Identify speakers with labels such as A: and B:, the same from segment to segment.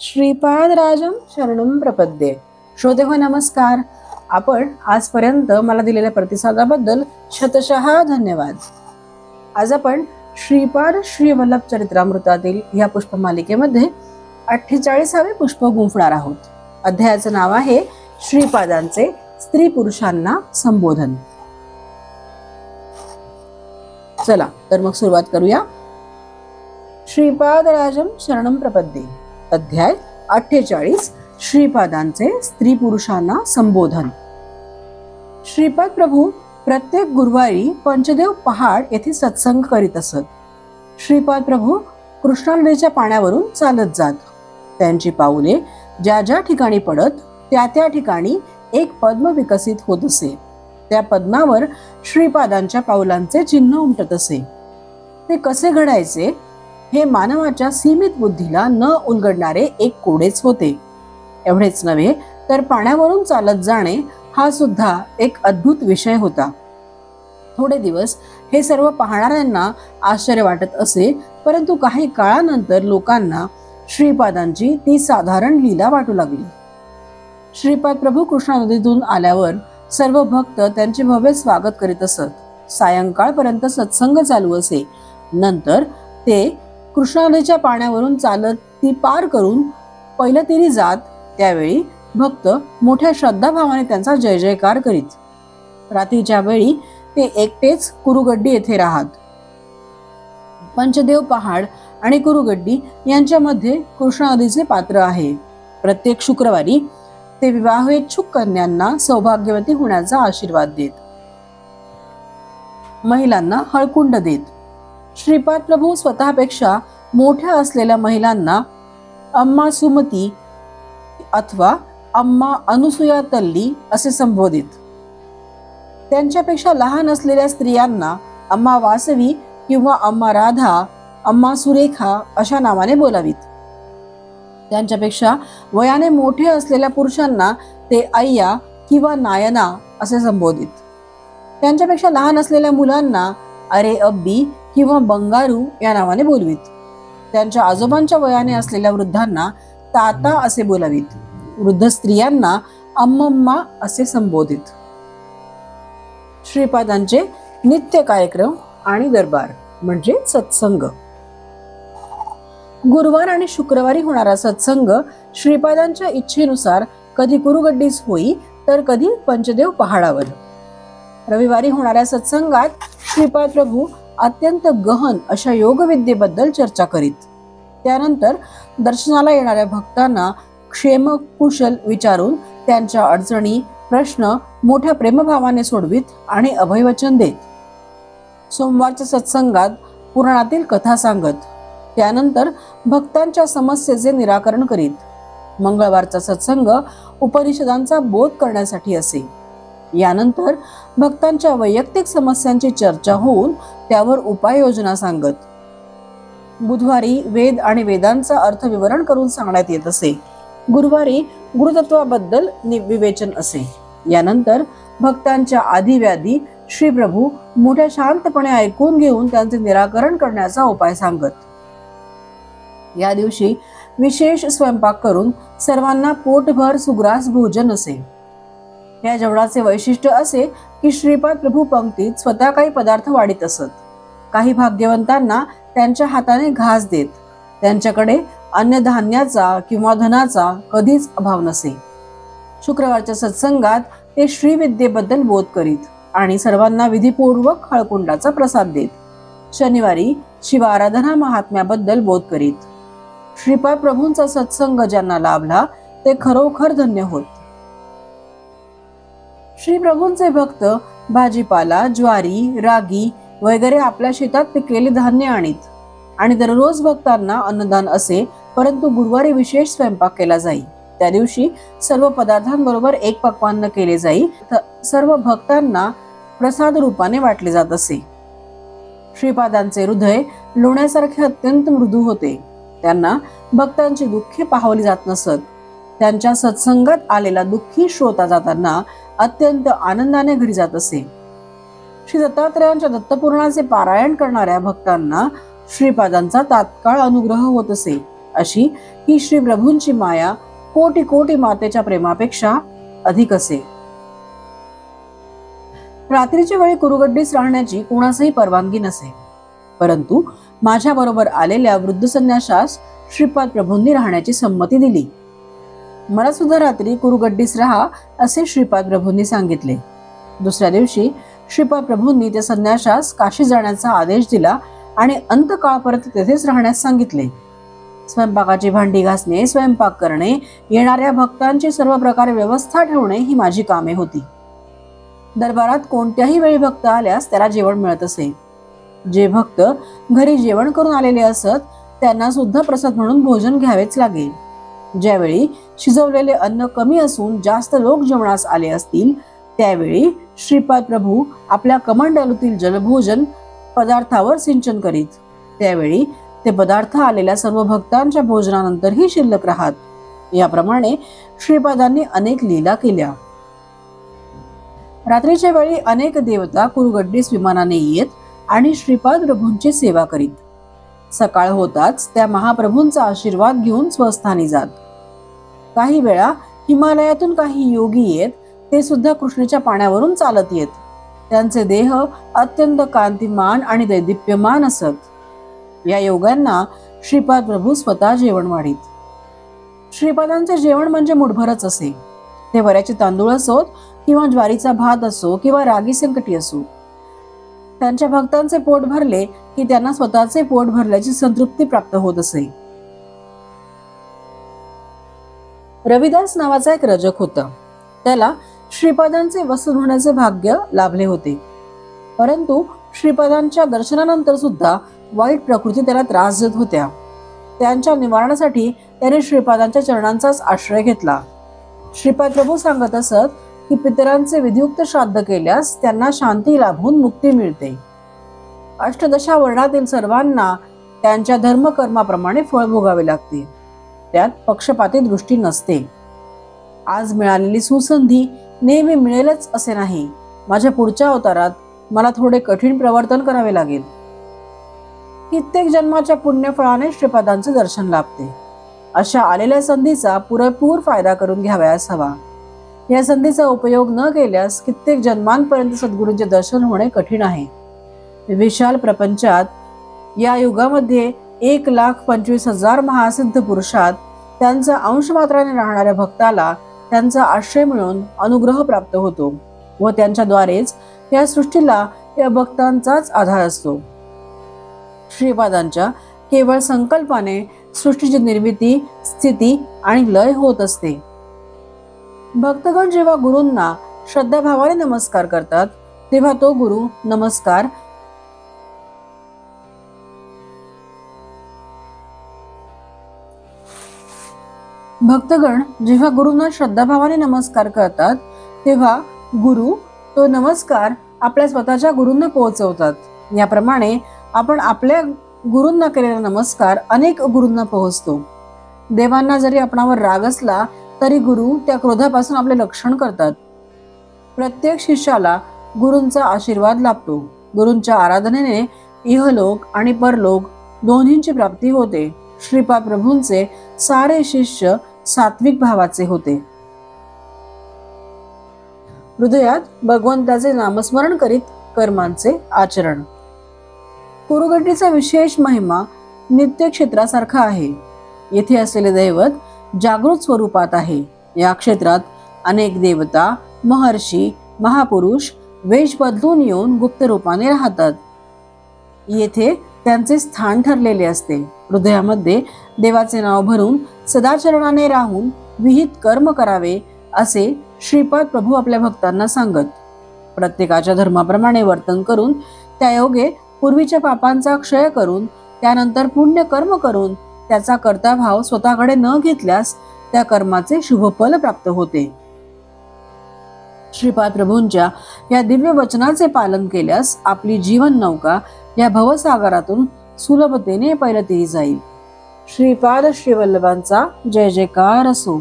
A: श्रीपादराजं शरणं प्रपद्ये. श्रोतेहो नमस्कार. आपण आजपर्यंत मला दिलेल्या प्रतिसादाबद्दल शतशः धन्यवाद. आज आपण श्रीपाद श्रीवल्लभ चरित्रामृतातील या पुष्पमालिकेमध्ये 48वे पुष्प गुंफणार आहोत. अध्यायाचं नाव आहे श्रीपादांचे स्त्री पुरुषांना संबोधन. चला तर मग सुरुवात करूया. श्रीपादराजं शरणं प्रपद्ये. अध्याय 48 श्रीपादांचे स्त्री पुरुषांना संबोधन. श्रीपाद प्रभू प्रत्येक गुरुवारी पंचदेव पहाड येथे सत्संग करीत असत. श्रीपाद प्रभू कृष्णा नदीच्या पाण्यावरून चालत जात. त्यांची पाऊले ज्या ज्या ठिकाणी पडत त्या त्या ठिकाणी एक पद्म विकसित होत असे. त्या पद्मावर श्रीपादांच्या पावलांचे चिन्ह उमटत असे. ते कसे घडायचे हे मानवाच्या सीमित बुद्धीला न उलगडणारे एक कोडेच होते. एवढेच नव्हे तर पाण्यावरून चालत जाणे हा सुद्धा एक अद्भुत विषय होता. थोडे दिवस हे सर्व पाहणाऱ्यांना आश्चर्य वाटत असे, परंतु काही काळानंतर लोकांना श्रीपादांची ती साधारण लीला वाटू लागली. श्रीपाद प्रभू कृष्णा नदीतून आल्यावर सर्व भक्त त्यांचे भव्य स्वागत करीत असत. सायंकाळपर्यंत सत्संग चालू असे. नंतर ते कृष्णा नदीच्या पाण्यावरून चालत ती पार करून पैलतीरी जात. त्यावेळी भक्त मोठ्या श्रद्धाभावाने त्यांचा जय जयकार करीत. रात्रीच्या वेळी ते एकटेच कुरुगड्डी येथे राहत. पंचदेव पहाड आणि कुरुगड्डी यांच्यामध्ये कृष्णा नदीचे पात्र आहे. प्रत्येक शुक्रवारी ते विवाहेच्छुक कन्यांना सौभाग्यवती होण्याचा आशीर्वाद देत. महिलांना हळकुंड देत. श्रीपाद प्रभू स्वतःपेक्षा मोठ्या असलेल्या महिलांना अम्मा सुमती अथवा अम्मा अनुसूया तल्ली असे संबोधित. त्यांच्यापेक्षा लहान असलेल्या स्त्रियांना अम्मा वासवी किंवा अम्मा राधा, अम्मा सुरेखा अशा नावाने बोलावीत. त्यांच्यापेक्षा वयाने मोठे असलेल्या पुरुषांना ते अय्या किंवा नायना असे संबोधित. त्यांच्यापेक्षा लहान असलेल्या मुलांना अरे अब्बी किंवा बंगारू या नावाने बोलवीत. त्यांच्या आजोबांच्या वयाने असलेल्या वृद्धांना ताता असे बोलावीत. वृद्ध स्त्रियांना अम्मम्मा असे संबोधित. श्रीपादांचे नित्य कार्यक्रम आणि दरबार म्हणजे सत्संग. गुरुवार आणि शुक्रवारी होणारा सत्संग श्रीपादांच्या इच्छेनुसार कधी कुरुगड्डीस होई तर कधी पंचदेव पहाडावर. रविवारी होणाऱ्या सत्संगात श्रीपाद प्रभू अत्यंत गहन अशा योगविद्येबद्दल चर्चा करीत. त्यानंतर दर्शनाला येणाऱ्या भक्तांना क्षेम कुशल विचारून त्यांच्या अडचणी प्रश्न मोठ्या प्रेमभावाने सोडवीत आणि अभयवचन देत. सोमवारच्या सत्संगात पुराणातील कथा सांगत. त्यानंतर भक्तांच्या समस्येचे निराकरण करीत. मंगळवारचा सत्संग उपनिषदांचा बोध करण्यासाठी असे. यानंतर भक्तांच्या वैयक्तिक समस्यांची चर्चा होऊन त्यावर उपाययोजना सांगत. बुधवारी वेद आणि वेदांचा अर्थ विवरण करून सांगण्यात येत असे. गुरुवारी गुरुतत्वाबद्दल विवेचन असे. यानंतर भक्तांच्या आधिव्याधी श्री प्रभू मोठ्या शांतपणे ऐकून घेऊन त्यांचे निराकरण करण्याचा उपाय सांगत. या दिवशी विशेष स्वयंपाक करून सर्वांना पोटभर सुग्रास भोजन असे. या जेवणाचे वैशिष्ट्य असे की श्रीपाद प्रभू पंक्तीत स्वतः काही पदार्थ वाढीत असत. काही भाग्यवंतांना त्यांच्या हाताने घास देत. त्यांच्याकडे अन्नधान्याचा किंवा धनाचा कधीच अभाव नसे. शुक्रवारच्या सत्संगात ते श्रीविद्येबद्दल बोध करीत आणि सर्वांना विधीपूर्वक हळकुंडाचा प्रसाद देत. शनिवारी शिवाराधना महात्म्याबद्दल बोध करीत. श्रीपाद प्रभूंचा सत्संग ज्यांना लाभला ते खरोखर धन्य होत. श्री प्रभूंचे भक्त भाजीपाला, ज्वारी, रागी वगैरे आपल्या शेतात पिकलेले धान्य आणीत आणि दररोज भक्तांना अन्नदान असे. परंतु गुरुवारी विशेष स्वयंपाक केला जाई. त्या दिवशी सर्व पदार्थांबरोबर एक पक्वान्न केले जाई. सर्व भक्तांना प्रसाद रूपाने वाटले जात असे. श्रीपादांचे हृदय लोण्यासारखे अत्यंत मृदू होते. त्यांना भक्तांची दुःखे पाहवली जात नसत. त्यांच्या सत्संगात आलेला दुःखी श्रोता जाताना अत्यंत आनंदाने घरी जात असे. श्री दत्तात्रयांच्या दत्तपुराणाचे पारायण करणाऱ्या भक्तांना श्रीपादांचा तात्काळ अनुग्रह होत असे. अशी ही श्री प्रभूंची माया कोटी कोटी मातेच्या प्रेमापेक्षा अधिक असे. रात्रीच्या वेळी कुरुगड्डीस राहण्याची कोणासही परवानगी नसे, परंतु माझ्या बरोबर आलेल्या वृद्ध संन्याशास श्रीपाद प्रभूंनी राहण्याची संमती दिली. मला सुद्धा रात्री कुरुगड्डीस राहा असे श्रीपाद प्रभूंनी सांगितले. दुसऱ्या दिवशी श्रीपाद प्रभूंनी त्या संन्याशास काशी जाण्याचा आदेश दिला आणि अंतकाळपर्यंत तेथेच राहण्यास सांगितले. स्वयंपाकाची भांडी घासणे, स्वयंपाक करणे, येणाऱ्या भक्तांची सर्व प्रकारे व्यवस्था ठेवणे ही माझी कामे होती. दरबारात कोणत्याही वेळी भक्त आल्यास त्याला जेवण मिळत असे. जे भक्त घरी जेवण करून आलेले असत त्यांना सुद्धा प्रसाद म्हणून भोजन घ्यावेच लागे. ज्यावेळी शिजवलेले अन्न कमी असून जास्त लोक जेवणास आले असतील त्यावेळी श्रीपाद प्रभू आपल्या कमंडलूतील जलभोजन पदार्थावर सिंचन करीत. त्यावेळी ते पदार्थ आलेल्या सर्व भक्तांच्या भोजनानंतरही शिल्लक राहत. याप्रमाणे श्रीपादांनी अनेक लीला केल्या. रात्रीच्या वेळी अनेक देवता कुरुगड्डीस विमानाने येत आणि श्रीपाद प्रभूंची सेवा करीत. सकाळ होताच त्या महाप्रभूंचा आशीर्वाद घेऊन स्वस्थानी जात. काही वेळा हिमालयातून काही योगी येत, ते सुद्धा कृष्णेच्या पाण्यावरून चालत येत. त्यांचे देह अत्यंत कांतिमान आणि दैदिप्यमान असत. या योगांना श्रीपाद प्रभू स्वतः जेवण वाढीत. श्रीपादांचे जेवण म्हणजे मुठभरच असे. ते वऱ्याचे तांदूळ असोत किंवा ज्वारीचा भात असो किंवा रागी संकटी असो. त्यांच्या भक्तांचे पोट भरले की त्यांना स्वतःचे पोट भरल्याची संतृप्ती प्राप्त होत असे. रविदास नावाचा एक रजक होता. त्याला श्रीपादांचे वस्त्र धुण्याचे भाग्य लाभले होते, परंतु श्रीपादांच्या दर्शनानंतर सुद्धा वाईट प्रकृती त्याला त्रास देत होत्या. त्यांच्या निवारणासाठी त्याने श्रीपादांच्या चरणांचाच आश्रय घेतला. श्रीपाद प्रभू सांगत असत की पितरांचे विधियुक्त श्राद्ध केल्यास त्यांना शांती लाभून मुक्ती मिळते. अष्टदशा वर्णातील सर्वांना त्यांच्या धर्मकर्माप्रमाणे फळ भोगावे लागते. त्यात पक्षपाती दृष्टी नसते. आज मिळालेली सुसंधी नेहमी मिळेलच असे नाही. माझ्या पुढच्या अवतारात मला थोडे कठीण प्रवर्तन करावे लागेल. कित्येक जन्माच्या पुण्यफळाने श्रीपादांचे दर्शन लाभते. अशा आलेल्या संधीचा पुरेपूर फायदा करून घ्यावयास हवा. या संधीचा उपयोग न केल्यास कित्येक जन्मांपर्यंत सद्गुरूंचे दर्शन होणे कठीण आहे. विशाल प्रपंचात या युगामध्ये 1,25,000 महासिद्ध पुरुषात त्यांचा अंश मात्राने राहणाऱ्या भक्ताला त्यांचा आश्रय मिळून अनुग्रह प्राप्त होतो व त्यांच्याद्वारेच या सृष्टीला या भक्तांचाच आधार असतो. श्रीपादांच्या केवळ संकल्पाने सृष्टीची निर्मिती, स्थिती आणि लय होत असते. भक्तगण जेव्हा गुरूंना श्रद्धाभावाने नमस्कार करतात तेव्हा तो गुरु नमस्कार भक्तगण जेव्हा गुरूंना श्रद्धाभावाने नमस्कार करतात तेव्हा गुरु तो नमस्कार आपल्या स्वतःच्या गुरूंना पोहोचवतात. याप्रमाणे आपण आपल्या गुरूंना केलेला नमस्कार अनेक गुरूंना पोहोचतो. देवांना जरी आपणावर राग असला तरी गुरु त्या क्रोधापासून आपले रक्षण करतात. प्रत्येक शिष्याला गुरूंचा आशीर्वाद लाभतो. गुरूंच्या आराधनेने इहलोक आणि परलोक दोन्हींची प्राप्ती होते. श्रीपाद प्रभूंचे सारे शिष्य सात्विक भावाचे होते. हृदयात भगवंताचे नामस्मरण करीत कर्मांचे आचरण. कुरुगड्डीचा विशेष महिमा नित्य क्षेत्रासारखा आहे. येथे असलेले दैवत जागृत स्वरूपात आहे. या क्षेत्रात अनेक देवता, महर्षी, महापुरुष वेश बदलून येऊन गुप्त रूपाने राहतात. येथे त्यांचे स्थान ठरलेले असते. हृदयामध्ये देवाचे नाव भरून सदाचरणाने राहून विहित कर्म करावे असे श्रीपाद प्रभू आपल्या भक्तांना सांगत. प्रत्येकाच्या धर्माप्रमाणे वर्तन करून त्यायोगे पूर्वीच्या पापांचा क्षय करून त्यानंतर पुण्य कर्म करून त्याचा कर्ताभाव स्वतःकडे न घेतल्यास त्या कर्माचे शुभफल प्राप्त होते. श्रीपाद प्रभूंच्या या दिव्य वचनाचे पालन केल्यास आपली जीवन नौका या भवसागरातून सुलभतेने पैलती जाईल. श्रीपाद श्रीवल्लभांचा जय जयकार असो.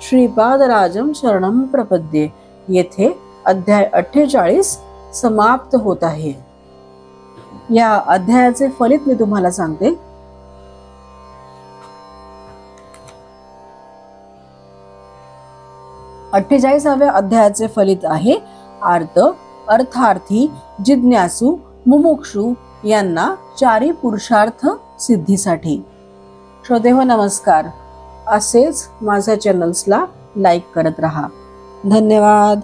A: श्रीपाद राजम शरणम प्रपद्ये. येथे अध्याय 48 समाप्त होत आहे. या अध्यायाचे फलित मी तुम्हाला सांगते. 48व्या अध्यायाचे फलित आहे आर्त, अर्थार्थी, जिज्ञासू, मुमुक्षू यांना चारी पुरुषार्थ सिद्धीसाठी. श्रोतेहो नमस्कार. असेच माझ्या चॅनल्सला लाईक करत राहा. धन्यवाद.